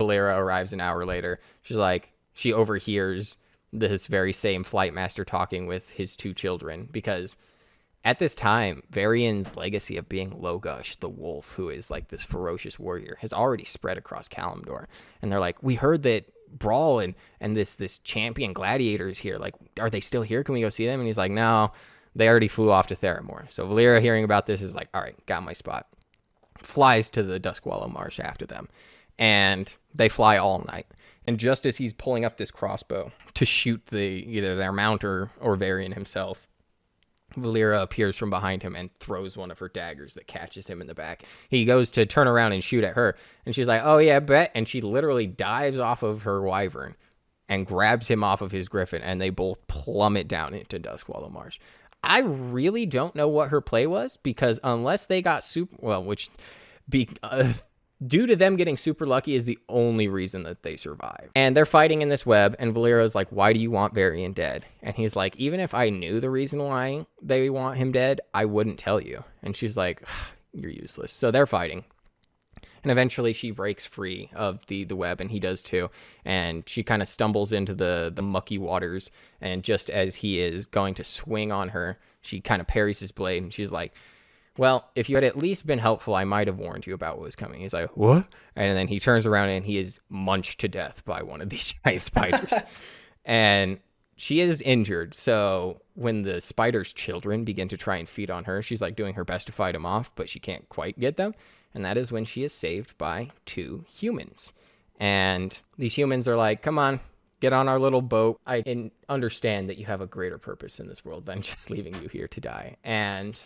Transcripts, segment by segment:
Valeera arrives an hour later. She's like, she overhears this very same flight master talking with his 2 children, because at this time, Varian's legacy of being Logush, the wolf, who is like this ferocious warrior, has already spread across Kalimdor. And they're like, we heard that Brawl and this champion gladiator is here. Like, are they still here? Can we go see them? And he's like, no, they already flew off to Theramore. So Valeera, hearing about this, is like, all right, got my spot. Flies to the Duskwallow Marsh after them. And they fly all night. And just as he's pulling up this crossbow to shoot either their mount or Varian himself, Valeera appears from behind him and throws one of her daggers that catches him in the back. He goes to turn around and shoot at her, and she's like, oh yeah, bet. And she literally dives off of her wyvern and grabs him off of his griffin, and they both plummet down into Duskwallow Marsh. I really don't know what her play was, because unless they got due to them getting super lucky is the only reason that they survive. And they're fighting in this web, and Valeera's like, why do you want Varian dead? And he's like, even if I knew the reason why they want him dead, I wouldn't tell you. And she's like, you're useless. So they're fighting. And eventually she breaks free of the web, and he does too. And she kind of stumbles into the mucky waters, and just as he is going to swing on her, she kind of parries his blade, and she's like, well, if you had at least been helpful, I might have warned you about what was coming. He's like, what? And then he turns around and he is munched to death by one of these giant spiders. And she is injured. So when the spider's children begin to try and feed on her, she's like doing her best to fight them off, but she can't quite get them. And that is when she is saved by 2 humans. And these humans are like, come on, get on our little boat. I can understand that you have a greater purpose in this world than just leaving you here to die. And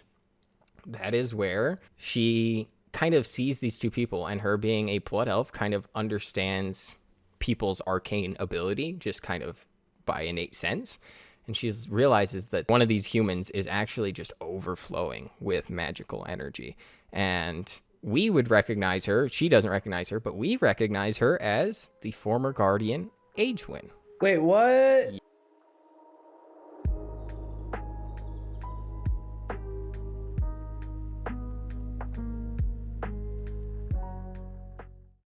that is where she kind of sees these 2 people, and her being a blood elf kind of understands people's arcane ability just kind of by innate sense. And she realizes that one of these humans is actually just overflowing with magical energy. And we would recognize her. She doesn't recognize her, but we recognize her as the former guardian, Aegwynn. Wait, what?